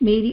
میری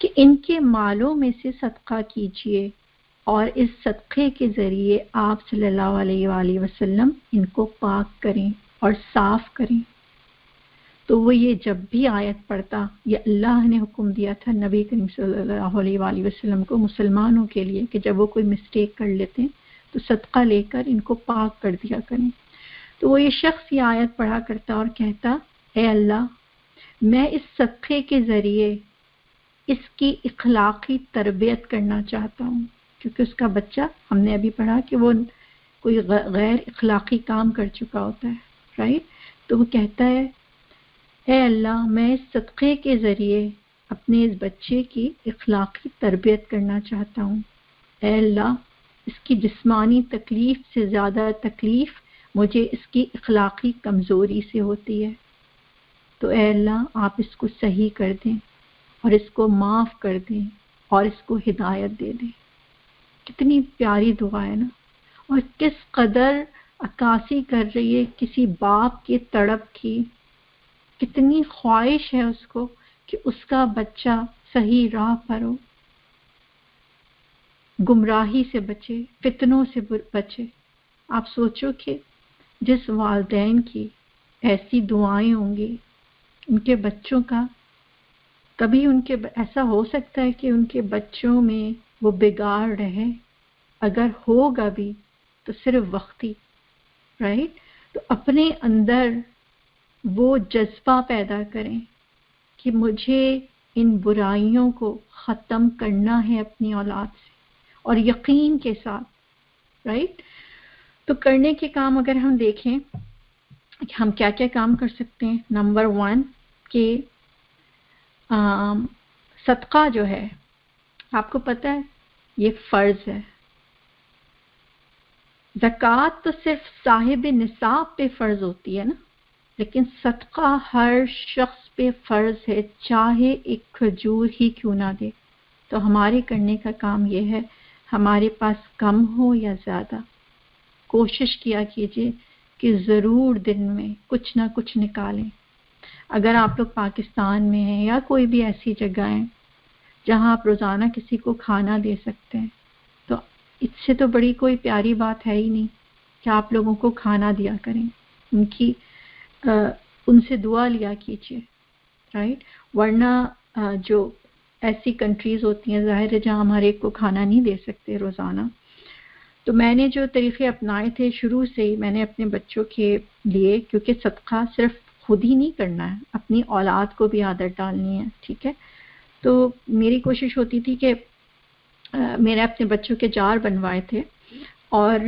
کہ ان کے مالوں میں سے صدقہ کیجئے اور اس صدقے کے ذریعے آپ صلی اللہ علیہ وآلہ وسلم ان کو پاک کریں اور صاف کریں۔ تو وہ یہ جب بھی آیت پڑھتا، یہ اللہ نے حکم دیا تھا نبی کریم صلی اللہ علیہ وآلہ وسلم کو مسلمانوں کے لیے کہ جب وہ کوئی مسٹیک کر لیتے ہیں تو صدقہ لے کر ان کو پاک کر دیا کریں۔ تو وہ یہ شخص یہ آیت پڑھا کرتا اور کہتا، اے اللہ، میں اس صدقے کے ذریعے اس کی اخلاقی تربیت کرنا چاہتا ہوں، کیونکہ اس کا بچہ، ہم نے ابھی پڑھا کہ وہ کوئی غیر اخلاقی کام کر چکا ہوتا ہے، رائٹ؟ تو وہ کہتا ہے، اے اللہ، میں اس صدقے کے ذریعے اپنے اس بچے کی اخلاقی تربیت کرنا چاہتا ہوں۔ اے اللہ، اس کی جسمانی تکلیف سے زیادہ تکلیف مجھے اس کی اخلاقی کمزوری سے ہوتی ہے، تو اے اللہ آپ اس کو صحیح کر دیں اور اس کو معاف کر دیں اور اس کو ہدایت دے دیں۔ کتنی پیاری دعا ہے نا، اور کس قدر عکاسی کر رہی ہے کسی باپ کی تڑپ کی، کتنی خواہش ہے اس کو کہ اس کا بچہ صحیح راہ پر ہو، گمراہی سے بچے، فتنوں سے بچے۔ آپ سوچو کہ جس والدین کی ایسی دعائیں ہوں گی، ان کے بچوں کا کبھی ایسا ہو سکتا ہے کہ ان کے بچوں میں وہ بگاڑ رہے، اگر ہوگا بھی تو صرف وقتی، رائٹ؟ تو اپنے اندر وہ جذبہ پیدا کریں کہ مجھے ان برائیوں کو ختم کرنا ہے اپنی اولاد سے، اور یقین کے ساتھ، رائٹ؟ تو کرنے کے کام اگر ہم دیکھیں کہ ہم کیا کیا کام کر سکتے ہیں۔ نمبر 1 کہ صدقہ جو ہے، آپ کو پتہ ہے یہ فرض ہے۔ زکوٰۃ تو صرف صاحب نصاب پہ فرض ہوتی ہے نا، لیکن صدقہ ہر شخص پہ فرض ہے، چاہے ایک کھجور ہی کیوں نہ دے۔ تو ہمارے کرنے کا کام یہ ہے، ہمارے پاس کم ہو یا زیادہ، کوشش کیا کیجئے کہ ضرور دن میں کچھ نہ کچھ نکالیں۔ اگر آپ لوگ پاکستان میں ہیں یا کوئی بھی ایسی جگہ ہے جہاں آپ روزانہ کسی کو کھانا دے سکتے ہیں، تو اس سے تو بڑی کوئی پیاری بات ہے ہی نہیں کہ آپ لوگوں کو کھانا دیا کریں، ان سے دعا لیا کیجئے، رائٹ؟ ورنہ جو ایسی کنٹریز ہوتی ہیں ظاہر ہے جہاں ہمارے کو کھانا نہیں دے سکتے روزانہ، تو میں نے جو طریقے اپنائے تھے شروع سے ہی، میں نے اپنے بچوں کے لیے، کیونکہ صدقہ صرف خود ہی نہیں کرنا ہے، اپنی اولاد کو بھی عادت ڈالنی ہے، ٹھیک ہے؟ تو میری کوشش ہوتی تھی کہ میں نے اپنے بچوں کے جار بنوائے تھے، اور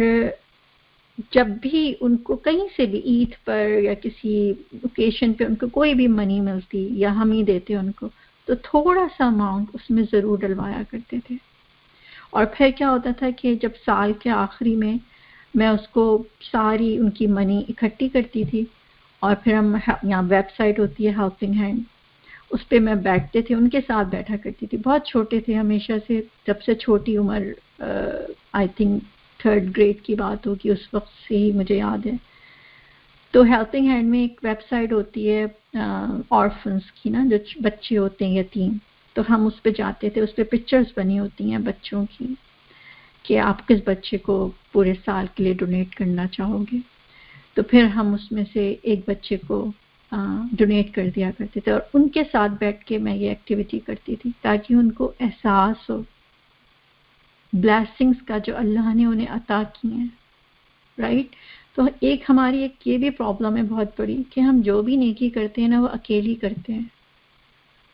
جب بھی ان کو کہیں سے بھی عید پر یا کسی اوکیشن پہ ان کو کوئی بھی منی ملتی یا ہم ہی دیتے ان کو، تو تھوڑا سا اماؤنٹ اس میں ضرور ڈلوایا کرتے تھے۔ اور پھر کیا ہوتا تھا کہ جب سال کے آخری میں میں اس کو ساری ان کی منی اکٹھی کرتی تھی، اور پھر ہم یہاں ویب سائٹ ہوتی ہے ہیلپنگ ہینڈ، اس پہ میں بیٹھتے تھے، ان کے ساتھ بیٹھا کرتی تھی۔ بہت چھوٹے تھے ہمیشہ سے، جب سے چھوٹی عمر آئی تھنک 3rd گریڈ کی بات ہوگی، اس وقت سے ہی مجھے یاد ہے۔ تو ہیلپنگ ہینڈ میں ایک ویب سائٹ ہوتی ہے آرفنس کی نا، جو بچے ہوتے ہیں یتیم، تو ہم اس پہ جاتے تھے، اس پہ پکچرز بنی ہوتی ہیں بچوں کی کہ آپ کس بچے کو پورے سال کے لیے ڈونیٹ کرنا چاہو گے، تو پھر ہم اس میں سے ایک بچے کو ڈونیٹ کر دیا کرتے تھے، اور ان کے ساتھ بیٹھ کے میں یہ ایکٹیویٹی کرتی تھی تاکہ ان کو احساس ہو بلیسنگز کا جو اللہ نے انہیں عطا کی ہیں، رائٹ؟ تو ایک ہماری ایک یہ بھی پرابلم ہے بہت بڑی کہ ہم جو بھی نیکی کرتے ہیں نا وہ اکیلی کرتے ہیں،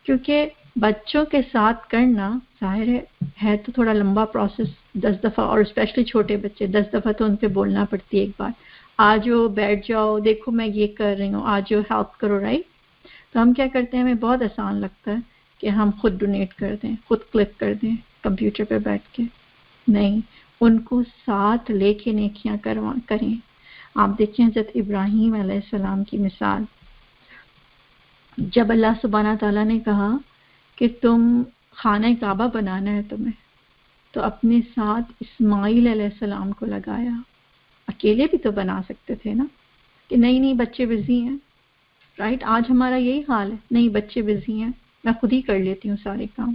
کیونکہ بچوں کے ساتھ کرنا ظاہر ہے تو تھوڑا لمبا پروسیس، 10 دفعہ، اور اسپیشلی چھوٹے بچے 10 دفعہ تو ان پہ بولنا پڑتی ہے ایک بار، آجو بیٹھ جاؤ، دیکھو میں یہ کر رہی ہوں، آجو ہیلپ کرو، رائٹ؟ تو ہم کیا کرتے ہیں، ہمیں بہت آسان لگتا ہے کہ ہم خود ڈونیٹ کر دیں، خود کلک کر دیں کمپیوٹر پہ بیٹھ کے۔ نہیں، ان کو ساتھ لے کے نیکیاں کریں۔ آپ دیکھیں حضرت ابراہیم علیہ السلام کی مثال، جب اللہ سبحانہ تعالیٰ نے کہا کہ تم خانہ کعبہ بنانا ہے تمہیں، تو اپنے ساتھ اسماعیل علیہ السلام کو لگایا۔ اکیلے بھی تو بنا سکتے تھے نا، کہ نہیں بچے بزی ہیں، رائٹ؟ آج ہمارا یہی حال ہے، نہیں بچے بزی ہیں، میں خود ہی کر لیتی ہوں سارے کام۔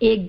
$1,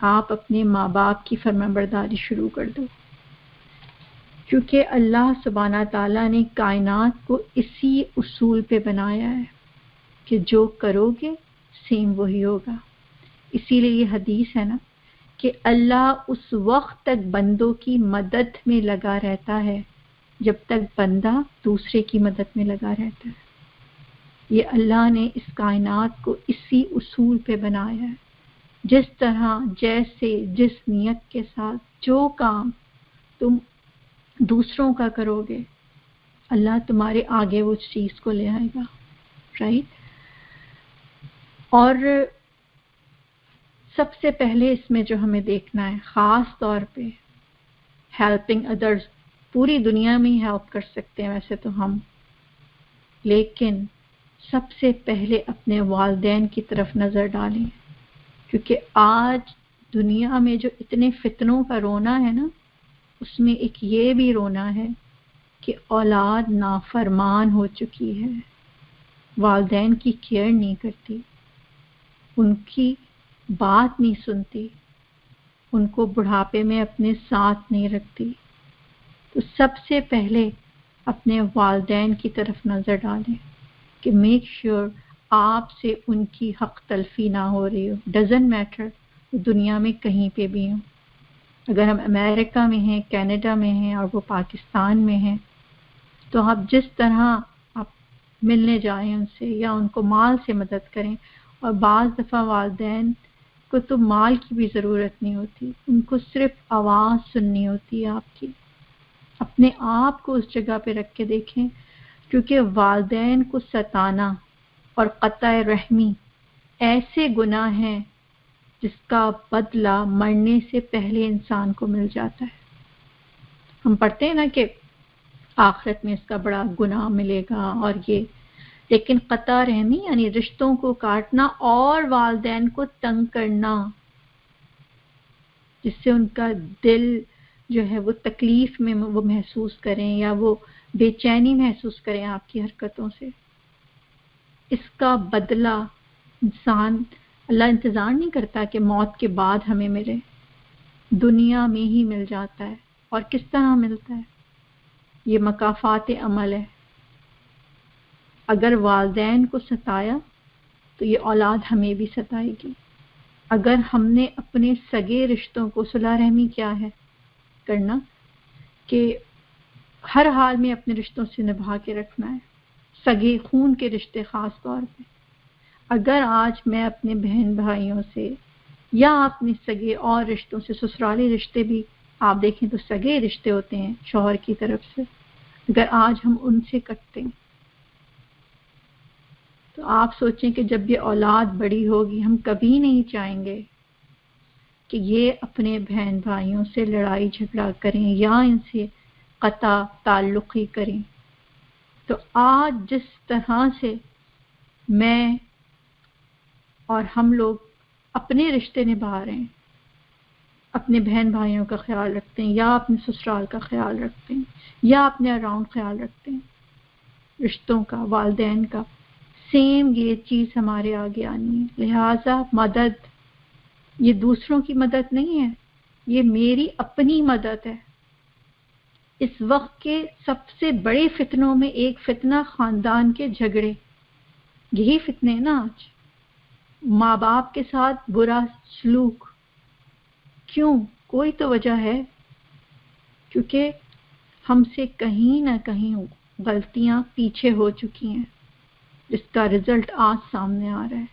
آپ اپنے ماں باپ کی فرمانبرداری شروع کر دو، کیونکہ اللہ سبحانہ تعالیٰ نے کائنات کو اسی اصول پہ بنایا ہے کہ جو کرو گے سیم وہی ہوگا۔ اسی لیے یہ حدیث ہے نا کہ اللہ اس وقت تک بندوں کی مدد میں لگا رہتا ہے جب تک بندہ دوسرے کی مدد میں لگا رہتا ہے۔ یہ اللہ نے اس کائنات کو اسی اصول پہ بنایا ہے، جس طرح جیسے جس نیت کے ساتھ جو کام تم دوسروں کا کرو گے اللہ تمہارے آگے وہ چیز کو لے آئے گا، رائٹ؟ اور سب سے پہلے اس میں جو ہمیں دیکھنا ہے خاص طور پہ ہیلپنگ ادرس، پوری دنیا میں ہی ہیلپ کر سکتے ہیں ویسے تو ہم، لیکن سب سے پہلے اپنے والدین کی طرف نظر ڈالیں، کیونکہ آج دنیا میں جو اتنے فتنوں کا رونا ہے نا، اس میں ایک یہ بھی رونا ہے کہ اولاد نافرمان ہو چکی ہے، والدین کی کیئر نہیں کرتی، ان کی بات نہیں سنتی، ان کو بڑھاپے میں اپنے ساتھ نہیں رکھتی۔ تو سب سے پہلے اپنے والدین کی طرف نظر ڈالیں کہ میک شیور آپ سے ان کی حق تلفی نہ ہو رہی ہو، ڈزنٹ میٹر دنیا میں کہیں پہ بھی ہوں، اگر ہم امریکہ میں ہیں، کینیڈا میں ہیں اور وہ پاکستان میں ہیں، تو آپ جس طرح آپ ملنے جائیں ان سے یا ان کو مال سے مدد کریں، اور بعض دفعہ والدین کو تو مال کی بھی ضرورت نہیں ہوتی، ان کو صرف آواز سننی ہوتی ہے آپ کی۔ اپنے آپ کو اس جگہ پہ رکھ کے دیکھیں، کیونکہ والدین کو ستانا اور قطع رحمی ایسے گناہ ہیں جس کا بدلہ مرنے سے پہلے انسان کو مل جاتا ہے۔ ہم پڑھتے ہیں نا کہ آخرت میں اس کا بڑا گناہ ملے گا اور یہ، لیکن قطع رحمی یعنی رشتوں کو کاٹنا اور والدین کو تنگ کرنا، جس سے ان کا دل جو ہے وہ تکلیف میں وہ محسوس کریں یا وہ بے چینی محسوس کریں آپ کی حرکتوں سے، اس کا بدلہ انسان، اللہ انتظار نہیں کرتا کہ موت کے بعد ہمیں ملے، دنیا میں ہی مل جاتا ہے۔ اور کس طرح ملتا ہے؟ یہ مکافات عمل ہے۔ اگر والدین کو ستایا تو یہ اولاد ہمیں بھی ستائے گی۔ اگر ہم نے اپنے سگے رشتوں کو، صلہ رحمی کیا ہے؟ کرنا کہ ہر حال میں اپنے رشتوں سے نبھا کے رکھنا ہے، سگے خون کے رشتے خاص طور پہ۔ اگر آج میں اپنے بہن بھائیوں سے یا اپنے سگے اور رشتوں سے، سسرالی رشتے بھی آپ دیکھیں تو سگے رشتے ہوتے ہیں شوہر کی طرف سے، اگر آج ہم ان سے کٹتے ہیں تو آپ سوچیں کہ جب یہ اولاد بڑی ہوگی، ہم کبھی نہیں چاہیں گے کہ یہ اپنے بہن بھائیوں سے لڑائی جھگڑا کریں یا ان سے قطع تعلقی کریں۔ تو آج جس طرح سے میں اور ہم لوگ اپنے رشتے نبھا رہے ہیں، اپنے بہن بھائیوں کا خیال رکھتے ہیں یا اپنے سسرال کا خیال رکھتے ہیں یا اپنے اراؤنڈ خیال رکھتے ہیں رشتوں کا، والدین کا، سیم یہ چیز ہمارے آگے آنی ہے۔ لہٰذا مدد یہ دوسروں کی مدد نہیں ہے، یہ میری اپنی مدد ہے۔ اس وقت کے سب سے بڑے فتنوں میں ایک فتنہ خاندان کے جھگڑے، یہی فتنے ہیں نا آج، ماں باپ کے ساتھ برا سلوک، کیوں؟ کوئی تو وجہ ہے، کیونکہ ہم سے کہیں نہ کہیں غلطیاں پیچھے ہو چکی ہیں جس کا رزلٹ آج سامنے آ رہا ہے۔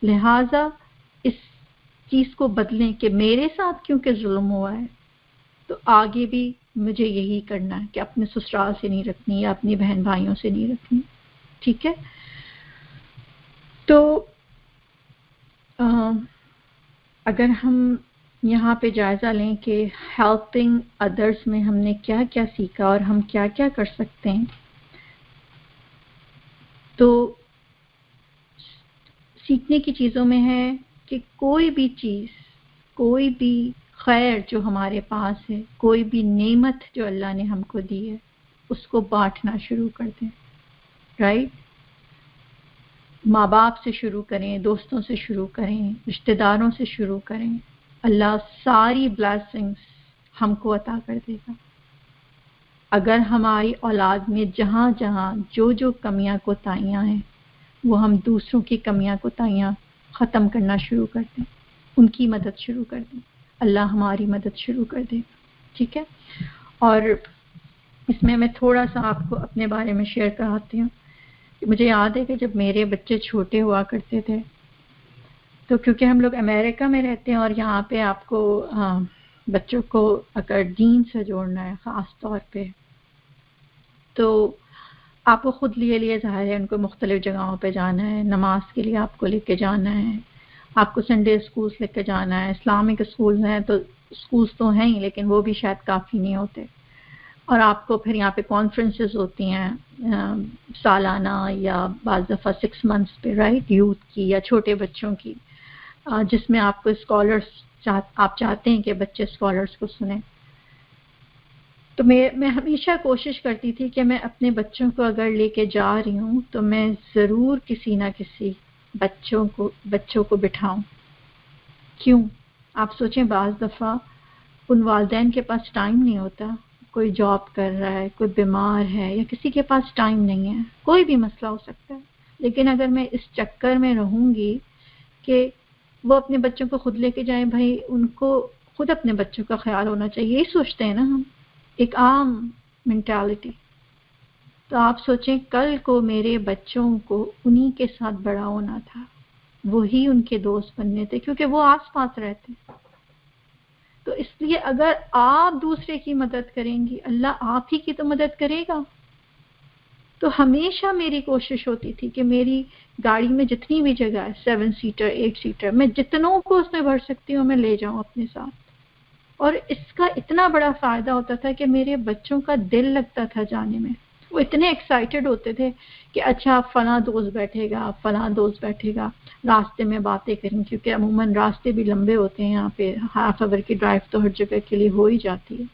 لہٰذا اس چیز کو بدلیں کہ میرے ساتھ کیونکہ ظلم ہوا ہے تو آگے بھی مجھے یہی کرنا ہے کہ اپنے سسرال سے نہیں رکھنی یا اپنی بہن بھائیوں سے نہیں رکھنی، ٹھیک ہے؟ تو اگر ہم یہاں پہ جائزہ لیں کہ ہیلپنگ ادرس میں ہم نے کیا کیا سیکھا اور ہم کیا کیا کر سکتے ہیں، تو سیکھنے کی چیزوں میں ہے کہ کوئی بھی چیز، کوئی بھی خیر جو ہمارے پاس ہے، کوئی بھی نعمت جو اللہ نے ہم کو دی ہے، اس کو بانٹنا شروع کر دیں، رائٹ؟ ماں باپ سے شروع کریں، دوستوں سے شروع کریں، رشتہ داروں سے شروع کریں، اللہ ساری بلیسنگز ہم کو عطا کر دے گا اگر ہماری اولاد میں جہاں جہاں جو جو کمیاں کوتاہیاں ہیں وہ ہم دوسروں کی کمیاں کوتاہیاں ختم کرنا شروع کر دیں، ان کی مدد شروع کر دیں، اللہ ہماری مدد شروع کر دے گا. ٹھیک ہے. اور اس میں تھوڑا سا آپ کو اپنے بارے میں شیئر کراتی ہوں. مجھے یاد ہے کہ جب میرے بچے چھوٹے ہوا کرتے تھے تو کیونکہ ہم لوگ امریکہ میں رہتے ہیں اور یہاں پہ آپ کو بچوں کو اگر دین سے جوڑنا ہے خاص طور پہ تو آپ کو خود لیے ظاہر ہے ان کو مختلف جگہوں پہ جانا ہے، نماز کے لیے آپ کو لے کے جانا ہے، آپ کو سنڈے اسکولس لے کے جانا ہے، اسلامک اسکولز ہیں تو اسکولس تو ہیں ہی لیکن وہ بھی شاید کافی نہیں ہوتے، اور آپ کو پھر یہاں پہ کانفرنسز ہوتی ہیں سالانہ یا بعض دفعہ 6 months پہ رائٹ یوتھ کی یا چھوٹے بچوں کی جس میں آپ کو اسکالرس آپ چاہتے ہیں کہ بچے اسکالرس کو سنیں. تو میں ہمیشہ کوشش کرتی تھی کہ میں اپنے بچوں کو اگر لے کے جا رہی ہوں تو میں ضرور کسی نہ کسی بچوں کو بٹھاؤں. کیوں؟ آپ سوچیں بعض دفعہ ان والدین کے پاس ٹائم نہیں ہوتا، کوئی جاب کر رہا ہے، کوئی بیمار ہے یا کسی کے پاس ٹائم نہیں ہے، کوئی بھی مسئلہ ہو سکتا ہے. لیکن اگر میں اس چکر میں رہوں گی کہ وہ اپنے بچوں کو خود لے کے جائیں، بھائی ان کو خود اپنے بچوں کا خیال ہونا چاہیے، یہی سوچتے ہیں نا ہم، ایک عام مینٹالٹی. تو آپ سوچیں کل کو میرے بچوں کو انہی کے ساتھ بڑا ہونا تھا، وہی ان کے دوست بننے تھے کیونکہ وہ آس پاس رہتے. تو اس لیے اگر آپ دوسرے کی مدد کریں گی اللہ آپ ہی کی تو مدد کرے گا. تو ہمیشہ میری کوشش ہوتی تھی کہ میری گاڑی میں جتنی بھی جگہ ہے 7 سیٹر 8 سیٹر میں جتنوں کو اس میں بھر سکتی ہوں میں لے جاؤں اپنے ساتھ. اور اس کا اتنا بڑا فائدہ ہوتا تھا کہ میرے بچوں کا دل لگتا تھا جانے میں. وہ اتنے ایکسائٹڈ ہوتے تھے کہ اچھا فلاں دوست بیٹھے گا فلاں دوست بیٹھے گا، راستے میں باتیں کریں کیونکہ عموماً راستے بھی لمبے ہوتے ہیں یہاں پہ، ½ آور کی ڈرائیو تو ہر جگہ کے لیے ہو ہی جاتی ہے.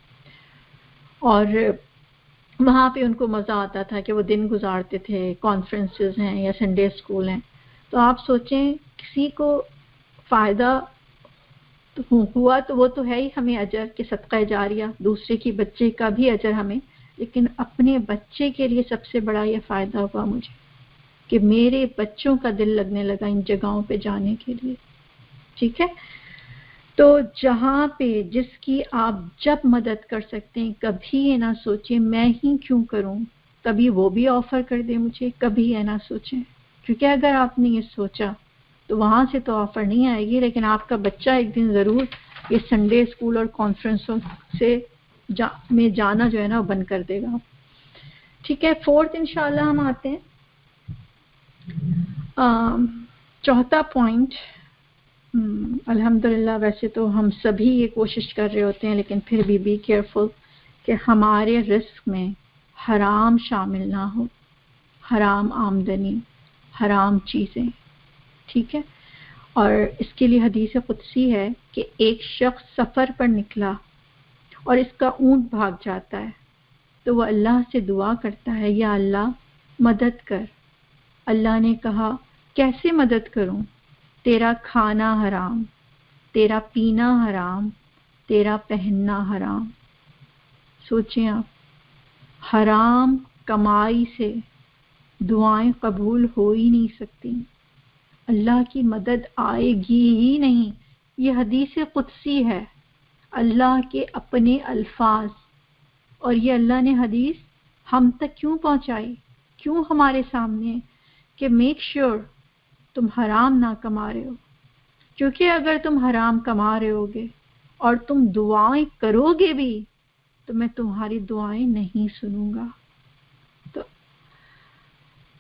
اور وہاں پہ ان کو مزہ آتا تھا کہ وہ دن گزارتے تھے، کانفرنسز ہیں یا سنڈے اسکول ہیں. تو آپ سوچیں کسی کو فائدہ ہوا تو وہ تو ہے ہی ہمیں اجر کہ صدقہ جاریہ، دوسرے کی بچے کا بھی اجر ہمیں، لیکن اپنے بچے کے لیے سب سے بڑا یہ فائدہ ہوا مجھے کہ میرے بچوں کا دل لگنے لگا ان جگہوں پہ جانے کے لیے. ٹھیک ہے. تو جہاں پہ جس کی آپ جب مدد کر سکتے ہیں کبھی یہ نہ سوچیں میں ہی کیوں کروں، کبھی وہ بھی آفر کر دے مجھے، کبھی یہ نہ سوچیں کیونکہ اگر آپ نے یہ سوچا تو وہاں سے تو آفر نہیں آئے گی، لیکن آپ کا بچہ ایک دن ضرور یہ سنڈے اسکول اور کانفرنسوں سے میں جانا جو ہے نا وہ بند کر دے گا. ٹھیک ہے. 4th انشاءاللہ ہم آتے ہیں. 4تھا پوائنٹ، الحمدللہ ویسے تو ہم سبھی یہ کوشش کر رہے ہوتے ہیں لیکن پھر بھی بی کیئرفل کہ ہمارے رزق میں حرام شامل نہ ہو، حرام آمدنی، حرام چیزیں. ٹھیک ہے. اور اس کے لیے حدیث قدسی ہے کہ ایک شخص سفر پر نکلا اور اس کا اونٹ بھاگ جاتا ہے تو وہ اللہ سے دعا کرتا ہے یا اللہ مدد کر. اللہ نے کہا کیسے مدد کروں، تیرا کھانا حرام، تیرا پینا حرام، تیرا پہننا حرام. سوچیں آپ، حرام کمائی سے دعائیں قبول ہو ہی نہیں سکتی، اللہ کی مدد آئے گی ہی نہیں. یہ حدیث قدسی ہے، اللہ کے اپنے الفاظ، اور یہ اللہ نے حدیث ہم تک کیوں پہنچائی، کیوں ہمارے سامنے کہ میک شیور تم حرام نہ کما رہے ہو. کیونکہ اگر تم حرام کما رہے ہوگے اور تم دعائیں کرو گے بھی تو میں تمہاری دعائیں نہیں سنوں گا. تو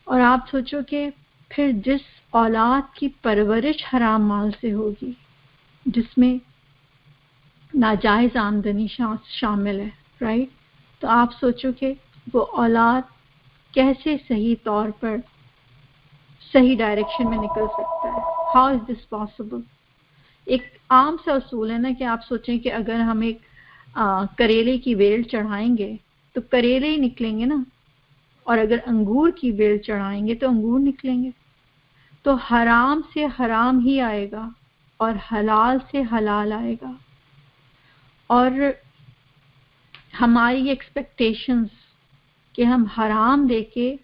اور آپ سوچو کہ پھر جس اولاد کی پرورش حرام مال سے ہوگی، جس میں ناجائز آمدنی شامل ہے، رائٹ، تو آپ سوچو کہ وہ اولاد کیسے صحیح طور پر صحیح ڈائریکشن میں نکل سکتا ہے. How is this possible? ایک عام سا اصول ہے نا کہ آپ سوچیں کہ اگر ہم ایک کریلے کی ویل چڑھائیں گے تو کریلے ہی نکلیں گے نا، اور اگر انگور کی ویل چڑھائیں گے تو انگور نکلیں گے. تو حرام سے حرام ہی آئے گا. اور حلال سے حلال آئے گا. اور ہماری ایکسپیکٹیشنز کہ ہم حرام دے کے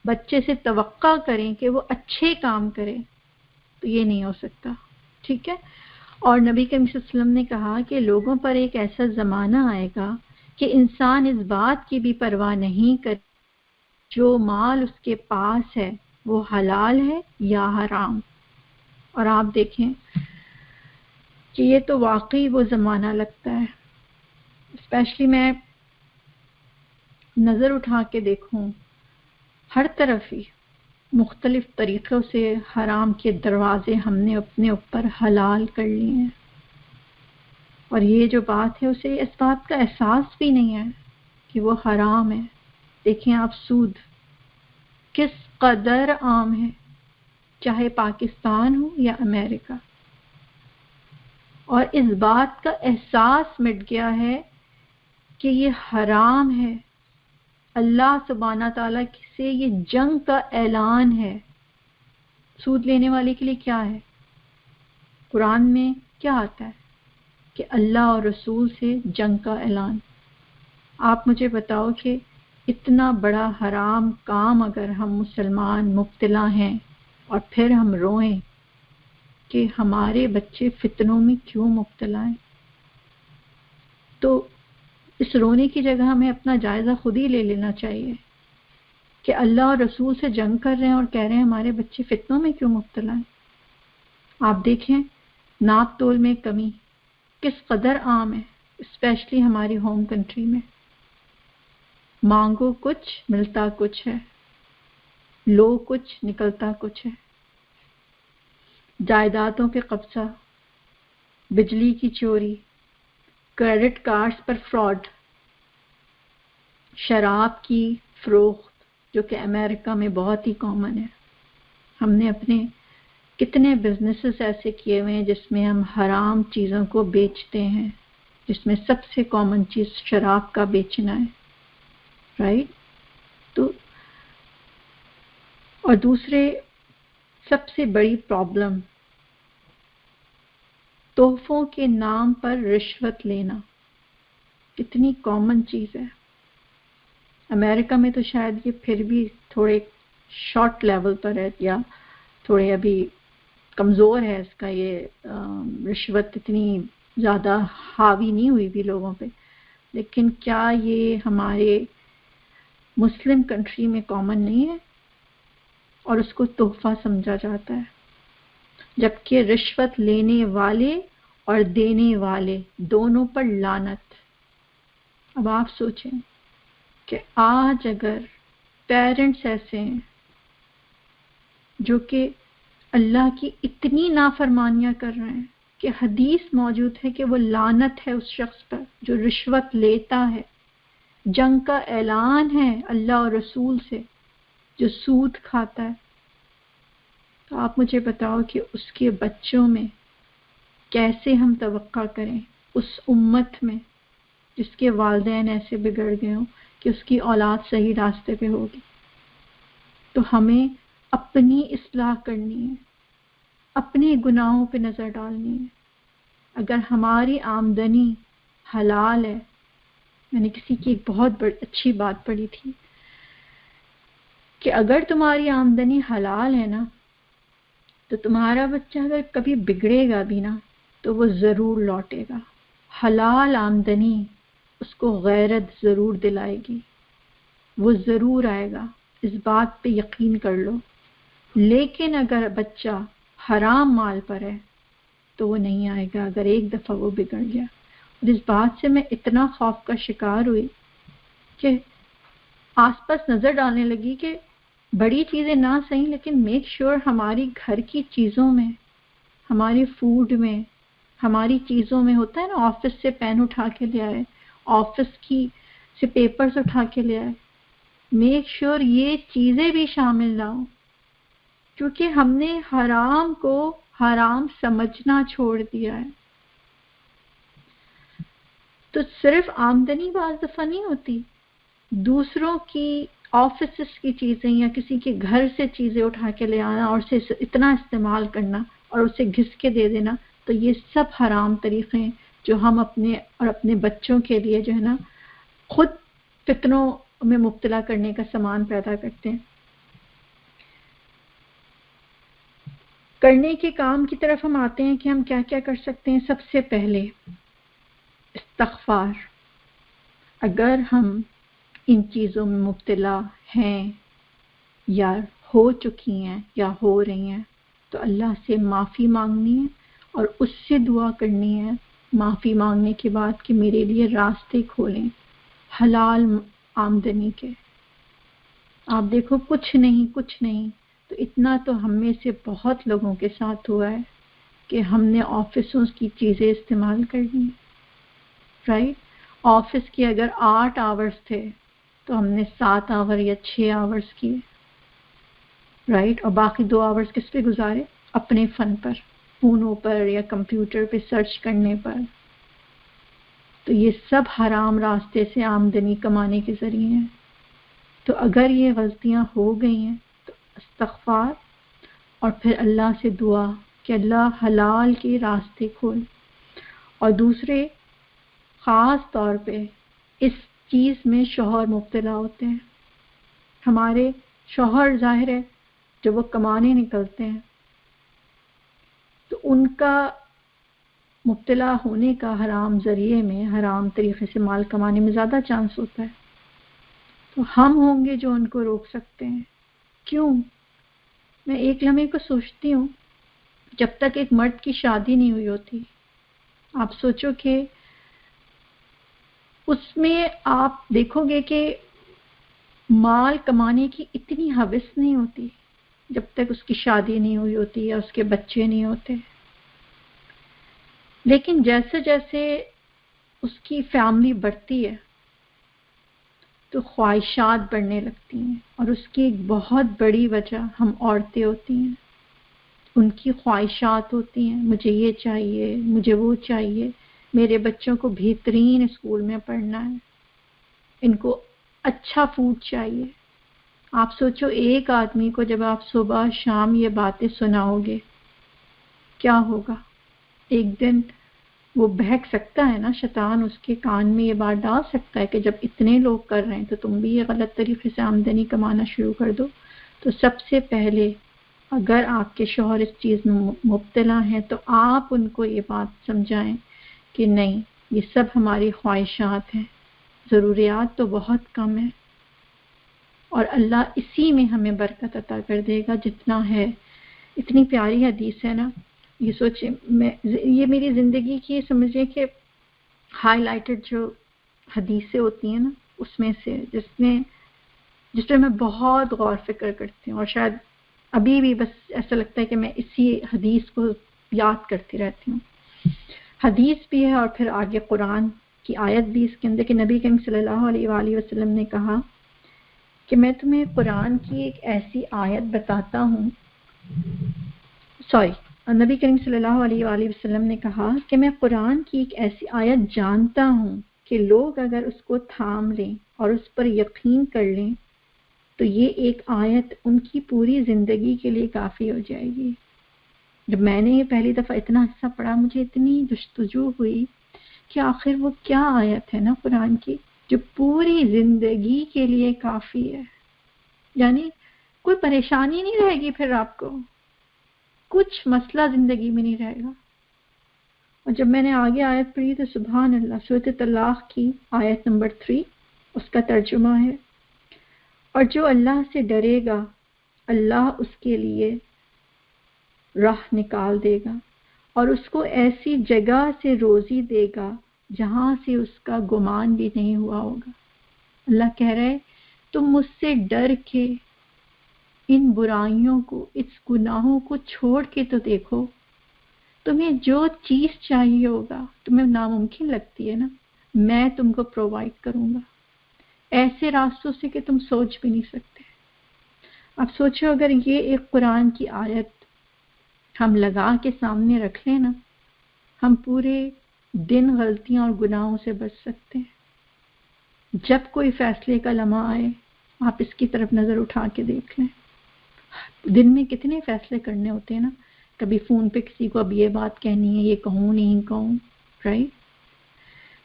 بچے سے توقع کریں کہ وہ اچھے کام کرے، تو یہ نہیں ہو سکتا. ٹھیک ہے. اور نبی کریم صلی اللہ علیہ وسلم نے کہا کہ لوگوں پر ایک ایسا زمانہ آئے گا کہ انسان اس بات کی بھی پرواہ نہیں کرے جو مال اس کے پاس ہے وہ حلال ہے یا حرام. اور آپ دیکھیں کہ یہ تو واقعی وہ زمانہ لگتا ہے. اسپیشلی میں نظر اٹھا کے دیکھوں، ہر طرف ہی مختلف طریقوں سے حرام کے دروازے ہم نے اپنے اوپر حلال کر لیے ہیں. اور یہ جو بات ہے اسے اس بات کا احساس بھی نہیں ہے کہ وہ حرام ہے. دیکھیں آپ، سود کس قدر عام ہے، چاہے پاکستان ہو یا امریکہ. اور اس بات کا احساس مٹ گیا ہے کہ یہ حرام ہے. اللہ سبحانہ تعالیٰ سے یہ جنگ کا اعلان ہے. سود لینے والے کے لیے کیا ہے؟ قرآن میں کیا آتا ہے کہ اللہ اور رسول سے جنگ کا اعلان. آپ مجھے بتاؤ کہ اتنا بڑا حرام کام اگر ہم مسلمان مبتلا ہیں اور پھر ہم روئیں کہ ہمارے بچے فتنوں میں کیوں مبتلا ہیں، تو اس رونے کی جگہ ہمیں اپنا جائزہ خود ہی لے لینا چاہیے کہ اللہ اور رسول سے جنگ کر رہے ہیں اور کہہ رہے ہیں ہمارے بچے فتنوں میں کیوں مبتلا ہیں. آپ دیکھیں ناپ تول میں کمی کس قدر عام ہے، اسپیشلی ہماری ہوم کنٹری میں. مانگو کچھ ملتا کچھ ہے، لو کچھ نکلتا کچھ ہے. جائیدادوں پہ قبضہ، بجلی کی چوری، کریڈٹ کارڈز پر فراڈ، شراب کی فروخت جو کہ امریکہ میں بہت ہی کامن ہے. ہم نے اپنے کتنے بزنسز ایسے کیے ہوئے ہیں جس میں ہم حرام چیزوں کو بیچتے ہیں، جس میں سب سے کامن چیز شراب کا بیچنا ہے. رائٹ. تو اور دوسرے سب سے بڑی پرابلم تحفوں کے نام پر رشوت لینا، کتنی کامن چیز ہے. امریکہ میں تو شاید یہ پھر بھی تھوڑے شارٹ لیول پر ہے یا تھوڑے ابھی کمزور ہے اس کا، یہ رشوت اتنی زیادہ حاوی نہیں ہوئی بھی لوگوں پہ. لیکن کیا یہ ہمارے مسلم کنٹری میں کامن نہیں ہے اور اس کو تحفہ سمجھا جاتا ہے، جبکہ رشوت لینے والے اور دینے والے دونوں پر لعنت. اب آپ سوچیں کہ آج اگر پیرنٹس ایسے ہیں جو کہ اللہ کی اتنی نافرمانیاں کر رہے ہیں کہ حدیث موجود ہے کہ وہ لعنت ہے اس شخص پر جو رشوت لیتا ہے. جنگ کا اعلان ہے اللہ اور رسول سے جو سود کھاتا ہے. تو آپ مجھے بتاؤ کہ اس کے بچوں میں کیسے ہم توقع کریں، اس امت میں جس کے والدین ایسے بگڑ گئے ہوں کہ اس کی اولاد صحیح راستے پہ ہوگی. تو ہمیں اپنی اصلاح کرنی ہے، اپنے گناہوں پہ نظر ڈالنی ہے. اگر ہماری آمدنی حلال ہے، میں نے کسی کی ایک بہت اچھی بات پڑھی تھی کہ اگر تمہاری آمدنی حلال ہے نا تو تمہارا بچہ اگر کبھی بگڑے گا بھی نا تو وہ ضرور لوٹے گا. حلال آمدنی اس کو غیرت ضرور دلائے گی، وہ ضرور آئے گا، اس بات پہ یقین کر لو. لیکن اگر بچہ حرام مال پر ہے تو وہ نہیں آئے گا اگر ایک دفعہ وہ بگڑ گیا. اور اس بات سے میں اتنا خوف کا شکار ہوئی کہ آس پاس نظر ڈالنے لگی کہ بڑی چیزیں نہ صحیح لیکن میک شیور ہماری گھر کی چیزوں میں، ہماری فوڈ میں، ہماری چیزوں میں ہوتا ہے نا، آفس سے پین اٹھا کے لے آئے، آفس کی سے پیپرز اٹھا کے لے آئے، میک شیور یہ چیزیں بھی شامل نہ ہوں، کیونکہ ہم نے حرام کو حرام سمجھنا چھوڑ دیا ہے. تو صرف آمدنی بعض دفعہ نہیں ہوتی، دوسروں کی آفیسز کی چیزیں یا کسی کے گھر سے چیزیں اٹھا کے لے آنا اور اسے اتنا استعمال کرنا اور اسے گھس کے دے دینا، تو یہ سب حرام طریقے ہیں جو ہم اپنے اور اپنے بچوں کے لیے جو ہے نا خود فتنوں میں مبتلا کرنے کا سامان پیدا کرتے ہیں۔ کرنے کے کام کی طرف ہم آتے ہیں کہ ہم کیا کیا کر سکتے ہیں۔ سب سے پہلے استغفار۔ اگر ہم ان چیزوں میں مبتلا ہیں یا ہو چکی ہیں یا ہو رہی ہیں تو اللہ سے معافی مانگنی ہے اور اس سے دعا کرنی ہے معافی مانگنے کے بعد کہ میرے لیے راستے کھولیں حلال آمدنی کے۔ آپ دیکھو کچھ نہیں تو اتنا تو ہم میں سے بہت لوگوں کے ساتھ ہوا ہے کہ ہم نے آفسوں کی چیزیں استعمال کرنی، رائٹ؟ آفس کی اگر 8 آورز تھے تو ہم نے 7 آور یا 6 آورز کیے، رائٹ؟ اور باقی 2 آورز کس پہ گزارے؟ اپنے فن پر، فونوں پر یا کمپیوٹر پہ سرچ کرنے پر۔ تو یہ سب حرام راستے سے آمدنی کمانے کے ذریعے ہیں۔ تو اگر یہ غلطیاں ہو گئی ہیں تو استغفار اور پھر اللہ سے دعا کہ اللہ حلال کے راستے کھول۔ اور دوسرے خاص طور پہ اس چیز میں شوہر مبتلا ہوتے ہیں۔ ہمارے شوہر ظاہر ہے جب وہ کمانے نکلتے ہیں تو ان کا مبتلا ہونے کا حرام ذریعے میں، حرام طریقے سے مال کمانے میں زیادہ چانس ہوتا ہے۔ تو ہم ہوں گے جو ان کو روک سکتے ہیں۔ کیوں؟ میں ایک لمحے کو سوچتی ہوں، جب تک ایک مرد کی شادی نہیں ہوئی ہوتی، آپ سوچو کہ اس میں آپ دیکھو گے کہ مال کمانے کی اتنی ہوس نہیں ہوتی جب تک اس کی شادی نہیں ہوئی ہوتی یا اس کے بچے نہیں ہوتے۔ لیکن جیسے جیسے اس کی فیملی بڑھتی ہے تو خواہشات بڑھنے لگتی ہیں، اور اس کی ایک بہت بڑی وجہ ہم عورتیں ہوتی ہیں۔ ان کی خواہشات ہوتی ہیں، مجھے یہ چاہیے، مجھے وہ چاہیے، میرے بچوں کو بہترین اسکول میں پڑھنا ہے، ان کو اچھا فوڈ چاہیے۔ آپ سوچو ایک آدمی کو جب آپ صبح شام یہ باتیں سناؤ گے کیا ہوگا؟ ایک دن وہ بہک سکتا ہے نا، شیطان اس کے کان میں یہ بات ڈال سکتا ہے کہ جب اتنے لوگ کر رہے ہیں تو تم بھی یہ غلط طریقے سے آمدنی کمانا شروع کر دو۔ تو سب سے پہلے اگر آپ کے شوہر اس چیز میں مبتلا ہیں تو آپ ان کو یہ بات سمجھائیں کہ نہیں، یہ سب ہماری خواہشات ہیں، ضروریات تو بہت کم ہیں، اور اللہ اسی میں ہمیں برکت عطا کر دے گا جتنا ہے۔ اتنی پیاری حدیث ہے نا، یہ سوچیں، یہ میری زندگی کی سمجھیں کہ ہائی لائٹڈ جو حدیثیں ہوتی ہیں نا، اس میں سے جس میں میں بہت غور فکر کرتی ہوں، اور شاید ابھی بھی بس ایسا لگتا ہے کہ میں اسی حدیث کو یاد کرتی رہتی ہوں۔ حدیث بھی ہے اور پھر آگے قرآن کی آیت بھی اس کے اندر کہ نبی کریم صلی اللہ علیہ وآلہ وسلم نے کہا کہ میں تمہیں قرآن کی ایک ایسی آیت بتاتا ہوں، نبی کریم صلی اللہ علیہ وآلہ وسلم نے کہا کہ میں قرآن کی ایک ایسی آیت جانتا ہوں کہ لوگ اگر اس کو تھام لیں اور اس پر یقین کر لیں تو یہ ایک آیت ان کی پوری زندگی کے لیے کافی ہو جائے گی۔ جب میں نے یہ پہلی دفعہ اتنا حصہ پڑھا، مجھے اتنی جستجو ہوئی کہ آخر وہ کیا آیت ہے نا قرآن کی جو پوری زندگی کے لیے کافی ہے۔ یعنی کوئی پریشانی نہیں رہے گی، پھر آپ کو کچھ مسئلہ زندگی میں نہیں رہے گا۔ اور جب میں نے آگے آیت پڑھی تو سبحان اللہ، سورۃ طلاق کی آیت نمبر 3 اس کا ترجمہ ہے، اور جو اللہ سے ڈرے گا اللہ اس کے لیے راہ نکال دے گا اور اس کو ایسی جگہ سے روزی دے گا جہاں سے اس کا گمان بھی نہیں ہوا ہوگا۔ اللہ کہہ رہے تم مجھ سے ڈر کے ان برائیوں کو، اس گناہوں کو چھوڑ کے تو دیکھو، تمہیں جو چیز چاہیے ہوگا، تمہیں ناممکن لگتی ہے نا، میں تم کو پرووائڈ کروں گا ایسے راستوں سے کہ تم سوچ بھی نہیں سکتے۔ اب سوچو اگر یہ ایک قرآن کی آیت ہم لگا کے سامنے رکھ لیں نا، ہم پورے دن غلطیاں اور گناہوں سے بچ سکتے ہیں۔ جب کوئی فیصلے کا لمحہ آئے آپ اس کی طرف نظر اٹھا کے دیکھ لیں، دن میں کتنے فیصلے کرنے ہوتے ہیں نا، کبھی فون پہ کسی کو اب یہ بات کہنی ہے، یہ کہوں نہیں کہوں، رائٹ؟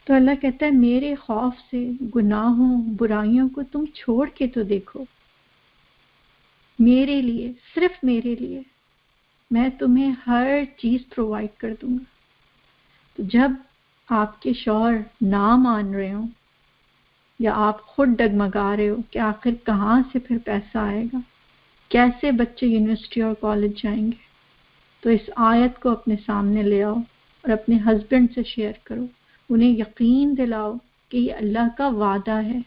تو اللہ کہتا ہے میرے خوف سے گناہوں برائیوں کو تم چھوڑ کے تو دیکھو، میرے لیے، صرف میرے لیے میں تمہیں ہر چیز پرووائڈ کر دوں گا۔ تو جب آپ کے شوہر نہ مان رہے ہوں یا آپ خود ڈگمگا رہے ہو کہ آخر کہاں سے پھر پیسہ آئے گا، کیسے بچے یونیورسٹی اور کالج جائیں گے، تو اس آیت کو اپنے سامنے لے آؤ اور اپنے ہسبینڈ سے شیئر کرو، انہیں یقین دلاؤ کہ یہ اللہ کا وعدہ ہے،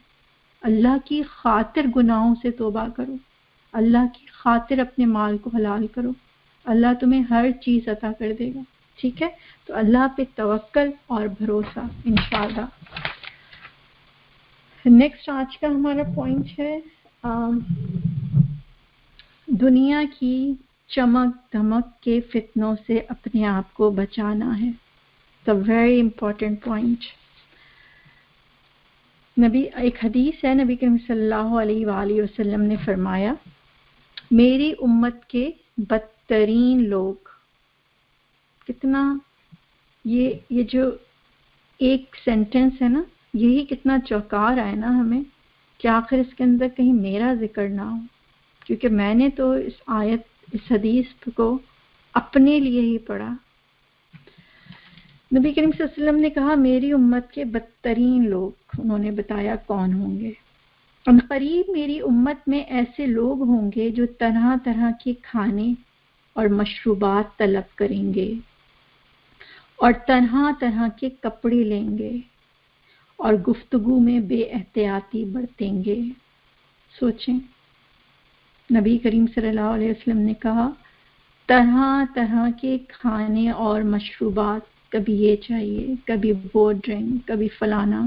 اللہ کی خاطر گناہوں سے توبہ کرو، اللہ کی خاطر اپنے مال کو حلال کرو، اللہ تمہیں ہر چیز عطا کر دے گا، ٹھیک ہے؟ تو اللہ پہ توکل اور بھروسہ انشاءاللہ۔ نیکسٹ آج کا ہمارا پوائنٹ ہے دنیا کی چمک دھمک کے فتنوں سے اپنے آپ کو بچانا ہے۔ تو ویری امپورٹنٹ پوائنٹ۔ نبی ایک حدیث ہے، نبی کریم صلی اللہ علیہ وآلہ وسلم نے فرمایا میری امت کے بدترین لوگ، کتنا یہ جو ایک سینٹنس ہے نا، یہی کتنا چوکا رہا ہے نا ہمیں کہ آخر اس کے اندر کہیں میرا ذکر نہ ہو، کیونکہ میں نے تو اس آیت، اس حدیث کو اپنے لیے ہی پڑھا۔ نبی کریم صلی اللہ علیہ وسلم نے کہا میری امت کے بدترین لوگ، انہوں نے بتایا کون ہوں گے۔ ان قریب میری امت میں ایسے لوگ ہوں گے جو طرح طرح کے کھانے اور مشروبات طلب کریں گے اور طرح طرح کے کپڑے لیں گے اور گفتگو میں بے احتیاطی برتیں گے۔ سوچیں، نبی کریم صلی اللہ علیہ وسلم نے کہا طرح طرح کے کھانے اور مشروبات، کبھی یہ چاہیے، کبھی وہ ڈرنک، کبھی فلانا،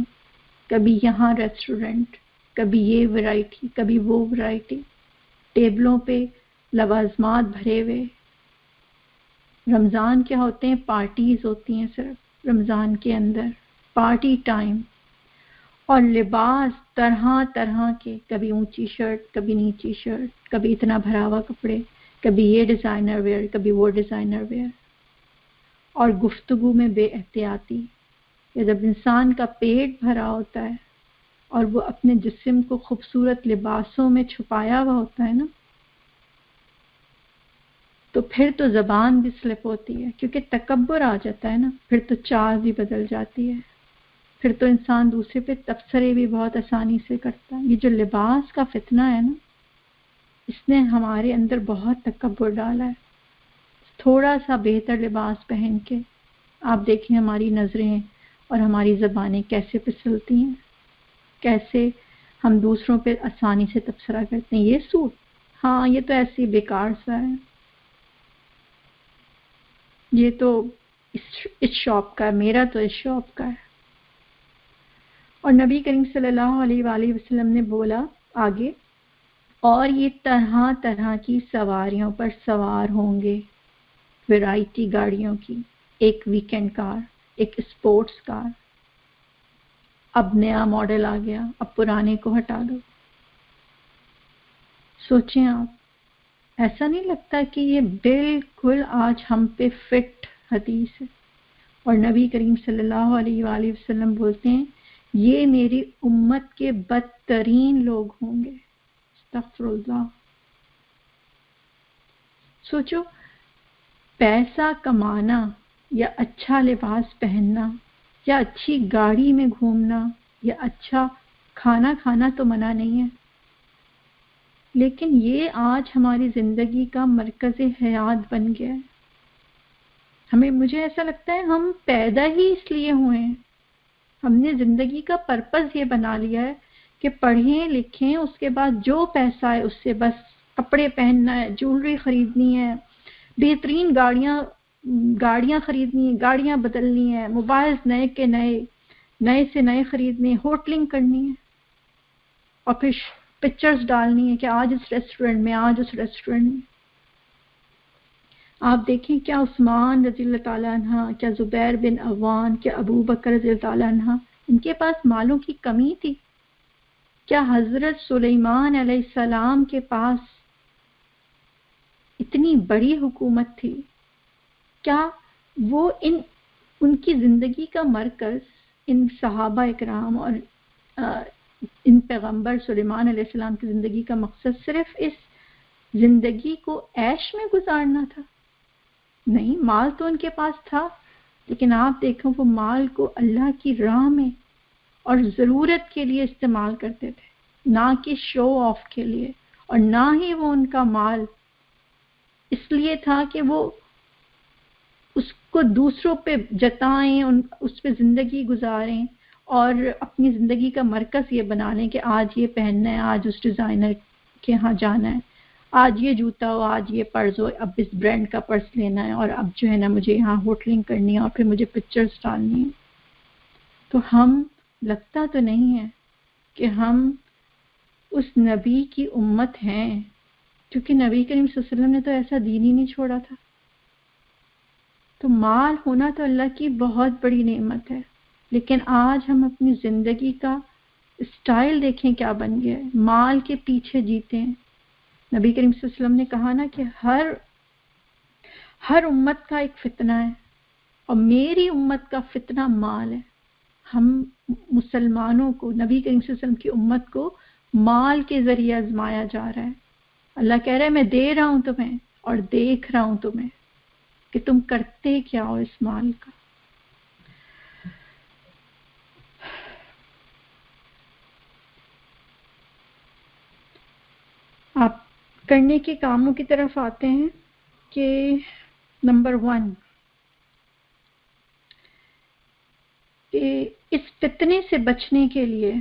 کبھی یہاں ریسٹورنٹ، کبھی یہ ورائٹی، کبھی وہ ورائٹی، ٹیبلوں پہ لوازمات بھرے ہوئے۔ رمضان کیا ہوتے ہیں؟ پارٹیز ہوتی ہیں، صرف رمضان کے اندر پارٹی ٹائم، اور لباس طرح طرح کے، کبھی اونچی شرٹ، کبھی نیچی شرٹ، کبھی اتنا بھرا ہوا کپڑے، کبھی یہ ڈیزائنر ویئر، کبھی وہ ڈیزائنر ویئر، اور گفتگو میں بے احتیاطی۔ جب انسان کا پیٹ بھرا ہوتا ہے اور وہ اپنے جسم کو خوبصورت لباسوں میں چھپایا ہوا ہوتا ہے نا، تو پھر تو زبان بھی سلپ ہوتی ہے، کیونکہ تکبر آ جاتا ہے نا، پھر تو چال بھی بدل جاتی ہے، پھر تو انسان دوسرے پہ تبصرے بھی بہت آسانی سے کرتا ہے۔ یہ جو لباس کا فتنہ ہے نا، اس نے ہمارے اندر بہت تکبر ڈالا ہے۔ تھوڑا سا بہتر لباس پہن کے آپ دیکھیں ہماری نظریں اور ہماری زبانیں کیسے پھسلتی ہیں، کیسے ہم دوسروں پہ آسانی سے تبصرہ کرتے ہیں، یہ سوٹ، ہاں یہ تو ایسے ہی بیکار سا ہے، یہ تو اس شاپ کا ہے، میرا تو اس شاپ کا ہے۔ اور نبی کریم صلی اللہ علیہ وآلہ وسلم نے بولا آگے، اور یہ طرح طرح کی سواریوں پر سوار ہوں گے، ویرائٹی گاڑیوں کی، ایک ویکنڈ کار، ایک اسپورٹس کار، اب نیا ماڈل آ گیا، اب پرانے کو ہٹا دو۔ سوچیں آپ، ایسا نہیں لگتا کہ یہ بالکل آج ہم پہ فٹ حدیث ہے؟ اور نبی کریم صلی اللہ علیہ وآلہ وسلم بولتے ہیں یہ میری امت کے بدترین لوگ ہوں گے۔ استغفر اللہ۔ سوچو، پیسہ کمانا یا اچھا لباس پہننا یا اچھی گاڑی میں گھومنا یا اچھا کھانا کھانا تو منع نہیں ہے، لیکن یہ آج ہماری زندگی کا مرکز حیات بن گیا ہے۔ مجھے ایسا لگتا ہے ہم پیدا ہی اس لیے ہوئے ہیں، ہم نے زندگی کا پرپس یہ بنا لیا ہے کہ پڑھیں لکھیں، اس کے بعد جو پیسہ ہے اس سے بس کپڑے پہننا ہے، جولری خریدنی ہے، بہترین گاڑیاں خریدنی ہیں، گاڑیاں بدلنی ہیں، موبائل نئے کے نئے سے نئے خریدنے، ہوٹلنگ کرنی ہے، اور پھر پکچرز ڈالنی ہے کہ آج اس ریسٹورنٹ میں، آج اس ریسٹورنٹ میں۔ آپ دیکھیں کیا عثمان رضی اللہ تعالیٰ عنہ، کیا زبیر بن عوام، کیا ابو بکر رضی اللہ تعالیٰ عنہ، ان کے پاس مالوں کی کمی تھی؟ کیا حضرت سلیمان علیہ السلام کے پاس اتنی بڑی حکومت تھی کیا وہ ان کی زندگی کا مرکز ان صحابہ اکرام اور ان پیغمبر سلیمان علیہ السلام کی زندگی کا مقصد صرف اس زندگی کو عیش میں گزارنا تھا؟ نہیں، مال تو ان کے پاس تھا، لیکن آپ دیکھو وہ مال کو اللہ کی راہ میں اور ضرورت کے لیے استعمال کرتے تھے، نہ کہ شو آف کے لیے، اور نہ ہی وہ ان کا مال اس لیے تھا کہ وہ اس کو دوسروں پہ جتائیں، اس پہ زندگی گزاریں اور اپنی زندگی کا مرکز یہ بنا لیں کہ آج یہ پہننا ہے، آج اس ڈیزائنر کے ہاں جانا ہے، آج یہ جوتا ہو، آج یہ پرس ہو، اب اس برانڈ کا پرس لینا ہے، اور اب جو ہے نا مجھے یہاں ہوٹلنگ کرنی ہے اور پھر مجھے پکچرز ڈالنی ہے۔ تو ہم لگتا تو نہیں ہے کہ ہم اس نبی کی امت ہیں، کیونکہ نبی کریم صلی اللہ علیہ وسلم نے تو ایسا دین ہی نہیں چھوڑا تھا۔ تو مال ہونا تو اللہ کی بہت بڑی نعمت ہے، لیکن آج ہم اپنی زندگی کا اسٹائل دیکھیں کیا بن گیا ہے، مال کے پیچھے جیتے ہیں۔ نبی کریم صلی اللہ علیہ وسلم نے کہا نا کہ ہر امت کا ایک فتنہ ہے، اور میری امت کا فتنہ مال ہے۔ ہم مسلمانوں کو، نبی کریم صلی اللہ علیہ وسلم کی امت کو مال کے ذریعے آزمایا جا رہا ہے۔ اللہ کہہ رہا ہے میں دے رہا ہوں تمہیں اور دیکھ رہا ہوں تمہیں کہ تم کرتے کیا ہو اس مال کا۔ آپ کرنے کے کاموں کی طرف آتے ہیں کہ نمبر 1 کہ اس فتنے سے بچنے کے لیے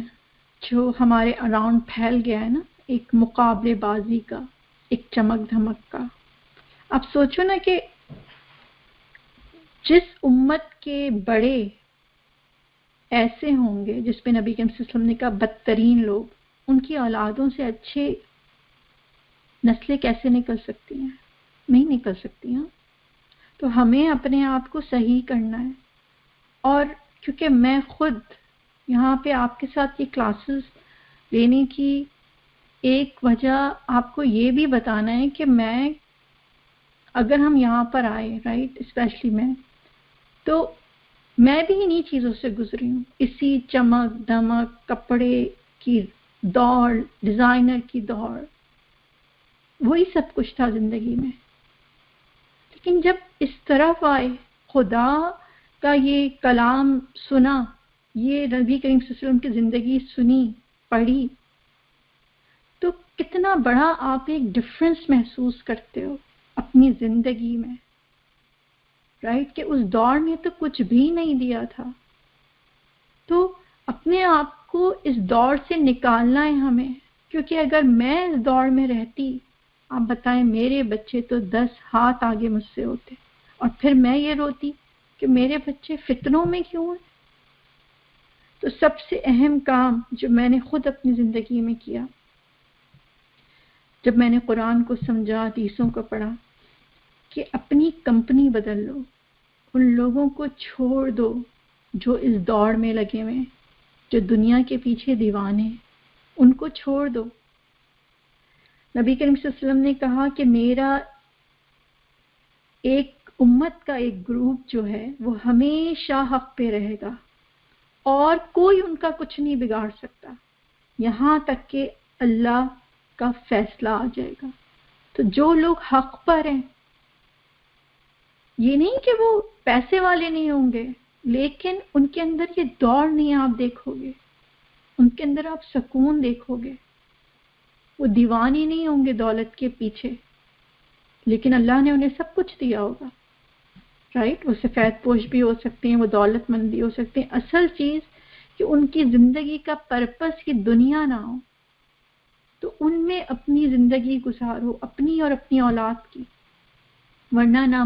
جو ہمارے اراؤنڈ پھیل گیا ہے نا، ایک مقابلے بازی کا، ایک چمک دھمک کا۔ آپ سوچو نا کہ جس امت کے بڑے ایسے ہوں گے جس پہ نبی کریم صلی اللہ علیہ وسلم نے کہا بدترین لوگ، ان کی اولادوں سے اچھے نسلیں کیسے نکل سکتی ہیں؟ نہیں نکل سکتی ہیں۔ تو ہمیں اپنے آپ کو صحیح کرنا ہے، اور کیونکہ میں خود یہاں پہ آپ کے ساتھ یہ کلاسز لینے کی ایک وجہ آپ کو یہ بھی بتانا ہے کہ میں، اگر ہم یہاں پر آئے رائٹ، اسپیشلی میں، تو میں بھی انہی چیزوں سے گزری ہوں، اسی چمک دمک کپڑے کی دوڑ، ڈیزائنر کی دوڑ، وہی سب کچھ تھا زندگی میں۔ لیکن جب اس طرف آئے، خدا کا یہ کلام سنا، یہ نبی کریم صلی اللہ علیہ وسلم کی زندگی سنی، پڑھی، تو کتنا بڑا آپ ایک ڈفرنس محسوس کرتے ہو اپنی زندگی میں، رائٹ؟ کہ اس دور میں تو کچھ بھی نہیں دیا تھا، تو اپنے آپ کو اس دور سے نکالنا ہے ہمیں، کیونکہ اگر میں اس دور میں رہتی، آپ بتائیں میرے بچے تو 10 ہاتھ آگے مجھ سے ہوتے، اور پھر میں یہ روتی کہ میرے بچے فتنوں میں کیوں ہیں۔ تو سب سے اہم کام جو میں نے خود اپنی زندگی میں کیا، جب میں نے قرآن کو سمجھا، حدیثوں کو پڑھا، کہ اپنی کمپنی بدل لو، ان لوگوں کو چھوڑ دو جو اس دوڑ میں لگے ہوئے ہیں، جو دنیا کے پیچھے دیوانے ہیں، ان کو چھوڑ دو۔ نبی کریم صلی اللہ علیہ وسلم نے کہا کہ میرا ایک امت کا ایک گروپ جو ہے وہ ہمیشہ حق پہ رہے گا، اور کوئی ان کا کچھ نہیں بگاڑ سکتا یہاں تک کہ اللہ کا فیصلہ آ جائے گا۔ تو جو لوگ حق پر ہیں، یہ نہیں کہ وہ پیسے والے نہیں ہوں گے، لیکن ان کے اندر یہ دوڑ نہیں آپ دیکھو گے، ان کے اندر آپ سکون دیکھو گے، وہ دیوانے نہیں ہوں گے دولت کے پیچھے، لیکن اللہ نے انہیں سب کچھ دیا ہوگا، رائٹ؟ وہ سفید پوش بھی ہو سکتے ہیں، وہ دولت مند بھی ہو سکتے ہیں۔ اصل چیز کہ ان کی زندگی کا پرپس کی دنیا نہ ہو، تو ان میں اپنی زندگی گزارو، اپنی اور اپنی اولاد کی، ورنہ نہ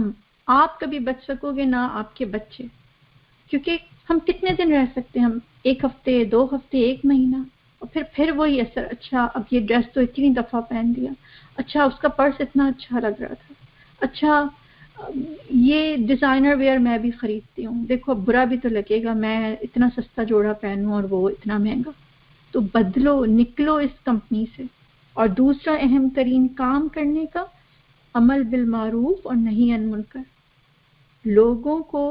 آپ کبھی بچ سکو گے نہ آپ کے بچے، کیونکہ ہم کتنے دن رہ سکتے ہیں؟ ہم 1 ہفتے، 2 ہفتے، 1 مہینہ، اور پھر وہی اثر، اچھا اب یہ ڈریس تو اتنی دفعہ پہن لیا، اچھا اس کا پرس اتنا اچھا لگ رہا تھا، اچھا یہ ڈیزائنر ویئر میں بھی خریدتی ہوں، دیکھو اب برا بھی تو لگے گا میں اتنا سستا جوڑا پہنوں اور وہ اتنا مہنگا۔ تو بدلو، نکلو اس کمپنی سے۔ اور دوسرا اہم ترین کام کرنے کا، عمل بالمعروف اور نہی عن منکر۔ لوگوں کو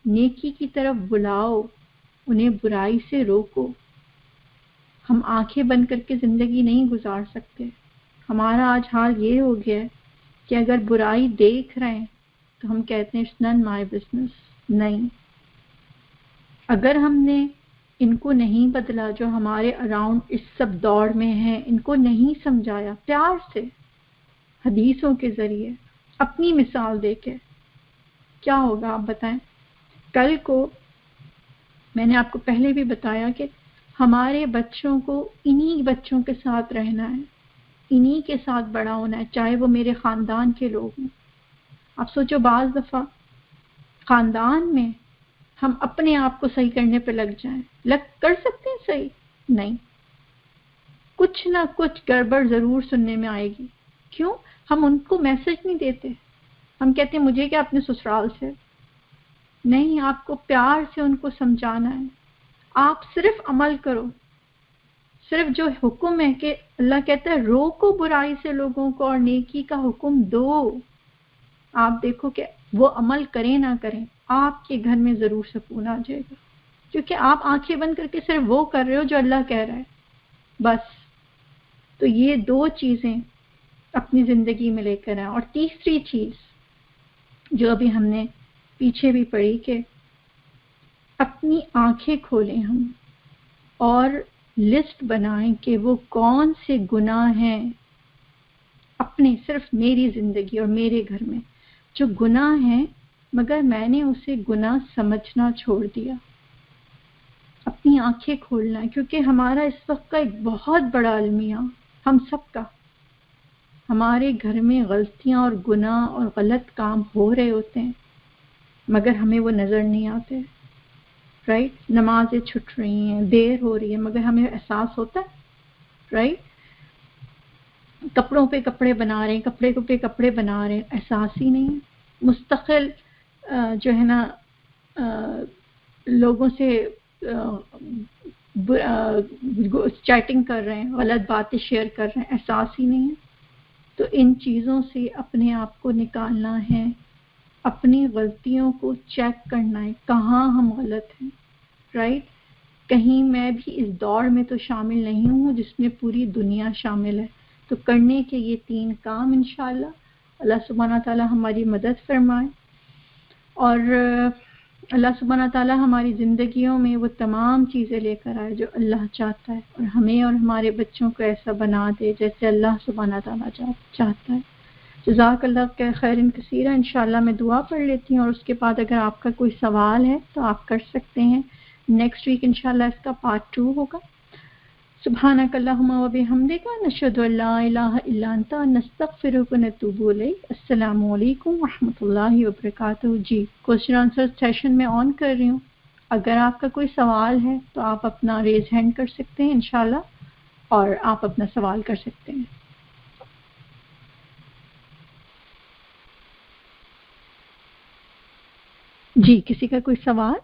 نیکی کی طرف بلاؤ، انہیں برائی سے روکو۔ ہم آنکھیں بند کر کے زندگی نہیں گزار سکتے۔ ہمارا آج حال یہ ہو گیا ہے کہ اگر برائی دیکھ رہے ہیں تو ہم کہتے ہیں اٹس نن مائی بزنس۔ نہیں، اگر ہم نے ان کو نہیں بدلا جو ہمارے اراؤنڈ اس سب دوڑ میں ہیں، ان کو نہیں سمجھایا پیار سے، حدیثوں کے ذریعے، اپنی مثال دے کے، کیا ہوگا آپ بتائیں؟ کل کو میں نے آپ کو پہلے بھی بتایا کہ ہمارے بچوں کو انہی بچوں کے ساتھ رہنا ہے، انہی کے ساتھ بڑا ہونا ہے، چاہے وہ میرے خاندان کے لوگ ہوں۔ آپ سوچو بعض دفعہ خاندان میں ہم اپنے آپ کو صحیح کرنے پہ لگ جائیں، کر سکتے ہیں صحیح؟ نہیں، کچھ نہ کچھ گڑبڑ ضرور سننے میں آئے گی۔ کیوں؟ ہم ان کو میسج نہیں دیتے، ہم کہتے ہیں مجھے کیا اپنے سسرال سے۔ نہیں، آپ کو پیار سے ان کو سمجھانا ہے۔ آپ صرف عمل کرو، صرف جو حکم ہے کہ اللہ کہتا ہے روکو برائی سے لوگوں کو اور نیکی کا حکم دو۔ آپ دیکھو کہ وہ عمل کریں نہ کریں، آپ کے گھر میں ضرور سکون آ جائے گا، کیونکہ آپ آنکھیں بند کر کے صرف وہ کر رہے ہو جو اللہ کہہ رہا ہے بس۔ تو یہ دو چیزیں اپنی زندگی میں لے کر آئیں۔ اور تیسری چیز جو ابھی ہم نے پیچھے بھی پڑھی کہ اپنی آنکھیں کھولیں ہم اور لسٹ بنائیں کہ وہ کون سے گناہ ہیں اپنے، صرف میری زندگی اور میرے گھر میں جو گناہ ہیں مگر میں نے اسے گناہ سمجھنا چھوڑ دیا۔ اپنی آنکھیں کھولنا ہے، کیونکہ ہمارا اس وقت کا ایک بہت بڑا المیہ، ہم سب کا، ہمارے گھر میں غلطیاں اور گناہ اور غلط کام ہو رہے ہوتے ہیں مگر ہمیں وہ نظر نہیں آتے، رائٹ؟ نمازیں چھٹ رہی ہیں، دیر ہو رہی ہے مگر ہمیں احساس ہوتا ہے، رائٹ؟ کپڑوں پہ کپڑے بنا رہے ہیں، کپڑے پہ کپڑے بنا رہے ہیں، احساس ہی نہیں ہے۔ مستقل جو ہے نا لوگوں سے چیٹنگ کر رہے ہیں، غلط باتیں شیئر کر رہے ہیں، احساس ہی نہیں ہے۔ تو ان چیزوں سے اپنے آپ کو نکالنا ہے، اپنی غلطیوں کو چیک کرنا ہے کہاں ہم غلط ہیں، رائٹ؟ کہیں میں بھی اس دوڑ میں تو شامل نہیں ہوں جس میں پوری دنیا شامل ہے۔ تو کرنے کے یہ 3 کام انشاءاللہ اللہ سبحانہ تعالی ہماری مدد فرمائے، اور اللہ سبحانہ تعالی ہماری زندگیوں میں وہ تمام چیزیں لے کر آئے جو اللہ چاہتا ہے، اور ہمیں اور ہمارے بچوں کو ایسا بنا دے جیسے اللہ سبحانہ تعالی چاہتا ہے۔ جزاک اللہ خیر کثیرہ۔ انشاءاللہ میں دعا پڑھ لیتی ہوں اور اس کے بعد اگر آپ کا کوئی سوال ہے تو آپ کر سکتے ہیں۔ نیکسٹ ویک انشاءاللہ اس کا پارٹ 2 ہوگا۔ سبحانک اللہم و بحمدک، نشہد ان لا الہ الا انت، نستغفرک و نتوب الیک۔ السلام علیکم ورحمۃ اللہ وبرکاتہ۔ جی، کوسچن آنسر سیشن میں آن کر رہی ہوں، اگر آپ کا کوئی سوال ہے تو آپ اپنا ریز ہینڈ کر سکتے ہیں انشاءاللہ، اور آپ اپنا سوال کر سکتے ہیں۔ جی، کسی کا کوئی سوال؟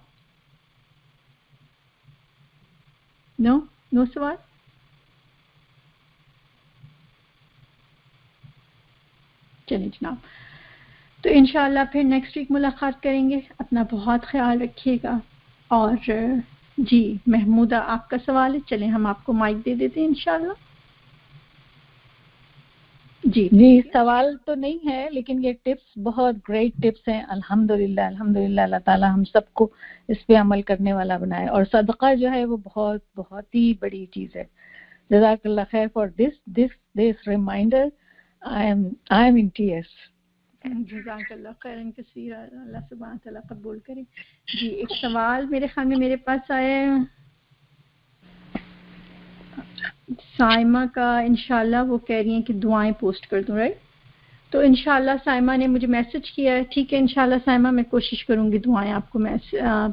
نو سوال؟ چلیے جناب، تو انشاءاللہ پھر نیکسٹ ویک ملاقات کریں گے۔ اپنا بہت خیال رکھیے گا۔ اور جی محمودہ آپ کا سوال ہے، چلیں ہم آپ کو مائک دے دیتے ہیں انشاءاللہ۔ جی سوال تو نہیں ہے، لیکن یہ ٹپس بہت گریٹ ٹپس ہیں۔ الحمدللہ الحمدللہ، اللہ تعالیٰ ہم سب کو اس پہ عمل کرنے والا بنائے، اور صدقہ جو ہے وہ بہت بہت ہی بڑی چیز ہے۔ جزاک اللہ خیر for this reminder. I am in tears. جزاک اللہ خیرن کثیر، اللہ سبحانہ تعالیٰ قبول کرے۔ جی ایک سوال میرے خیال میں میرے پاس آیا ہے سائمہ کا، انشاءاللہ وہ کہہ رہی ہیں کہ دعائیں پوسٹ کر دوں، رائٹ؟ تو انشاءاللہ سائمہ نے مجھے میسج کیا ہے، ٹھیک ہے انشاءاللہ سائمہ میں کوشش کروں گی دعائیں آپ کو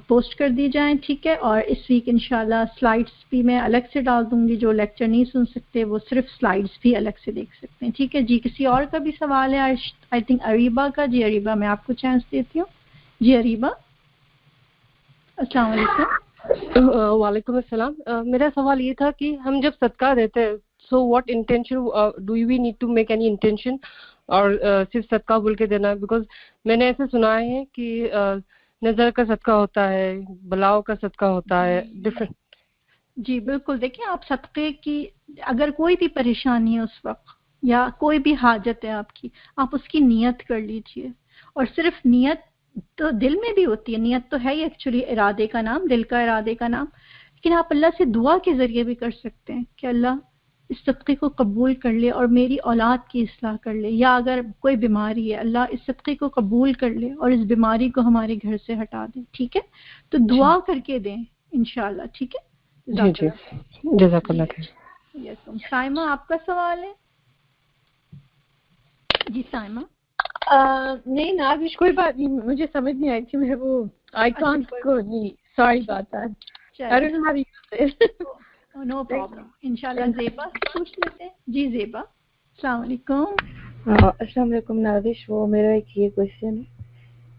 پوسٹ کر دی جائیں، ٹھیک ہے؟ اور اس ویک انشاءاللہ سلائیڈز بھی میں الگ سے ڈال دوں گی، جو لیکچر نہیں سن سکتے وہ صرف سلائیڈز بھی الگ سے دیکھ سکتے ہیں، ٹھیک ہے؟ جی کسی اور کا بھی سوال ہے؟ آئی تھنک اریبا کا۔ جی اریبا میں آپ کو چانس دیتی ہوں۔ جی اریبا، السلام علیکم۔ وعلیکم السلام۔ میرا سوال یہ تھا کہ ہم جب صدقہ دیتے ہیں So what intention do we need to make any intention اور صرف صدقہ بول کے دینا؟ بیکاز میں نے ایسے سنا ہے کہ نظر کا صدقہ ہوتا ہے، بلاؤ کا صدقہ ہوتا ہے، ڈفرینٹ. جی بالکل. دیکھیں آپ صدقے کی اگر کوئی بھی پریشانی ہے اس وقت یا کوئی بھی حاجت ہے آپ کی، آپ اس کی نیت کر لیجئے. اور صرف نیت تو دل میں بھی ہوتی ہے، نیت تو ہے ہی ایکچولی ارادے کا نام، دل کا ارادے کا نام، لیکن آپ اللہ سے دعا کے ذریعے بھی کر سکتے ہیں کہ اللہ اس صدقے کو قبول کر لے اور میری اولاد کی اصلاح کر لے، یا اگر کوئی بیماری ہے اللہ اس صدقے کو قبول کر لے اور اس بیماری کو ہمارے گھر سے ہٹا دے. ٹھیک ہے، تو دعا کر کے دیں انشاءاللہ. ٹھیک ہے، جی جی جزاک اللہ خیر. یس. سائمہ آپ کا سوال ہے؟ جی سائمہ. نہیں نازش کوئی بات نہیں، مجھے سمجھ نہیں آئی تھی، میں وہ آئی کانٹ کو نہیں، سوری بات ہے. No problem. انشاءاللہ زیبا سے پوچھ لیتے ہیں. جی زیبا السلام علیکم. السلام علیکم نازش. وہ میرا ایک یہ کوشچن ہے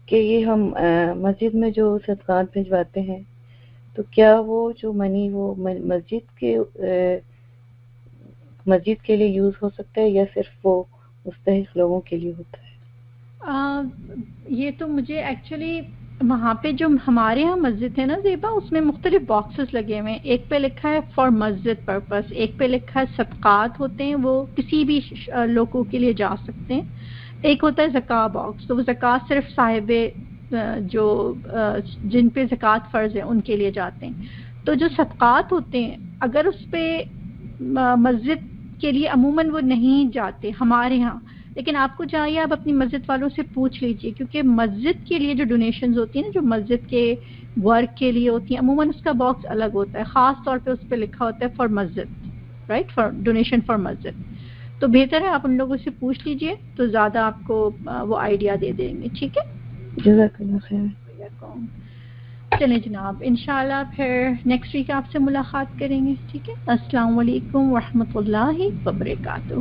کہ یہ ہم مسجد میں جو صدقات بھجواتے ہیں تو کیا وہ جو منی وہ مسجد کے لیے یوز ہو سکتا ہے یا صرف وہ مستحق لوگوں کے لیے ہوتا ہے؟ یہ تو مجھے ایکچولی وہاں پہ جو ہمارے ہاں مسجد ہے نا زیبا، اس میں مختلف باکسز لگے ہوئے ہیں. ایک پہ لکھا ہے فار مسجد پرپس، ایک پہ لکھا ہے صدقات ہوتے ہیں وہ کسی بھی لوگوں کے لیے جا سکتے ہیں. ایک ہوتا ہے زکوٰۃ باکس، تو وہ زکوٰۃ صرف صاحب جو جن پہ زکوٰۃ فرض ہے ان کے لیے جاتے ہیں. تو جو صدقات ہوتے ہیں اگر اس پہ مسجد کے لیے عموماً وہ نہیں جاتے ہمارے ہاں، لیکن آپ کو چاہیے آپ اپنی مسجد والوں سے پوچھ لیجئے، کیونکہ مسجد کے لیے جو ڈونیشنز ہوتی ہیں نا، جو مسجد کے ورک کے لیے ہوتی ہیں، عموماً اس کا باکس الگ ہوتا ہے، خاص طور پہ اس پہ لکھا ہوتا ہے for Masjid, right, for donation for مسجد. تو بہتر ہے آپ ان لوگوں سے پوچھ لیجئے تو زیادہ آپ کو وہ آئیڈیا دے دیں گے. ٹھیک ہے، جزاک اللہ خیر. چلیں جناب، انشاءاللہ پھر نیکسٹ ویک آپ سے ملاقات کریں گے. ٹھیک ہے، السلام علیکم ورحمۃ اللہ وبرکاتہ.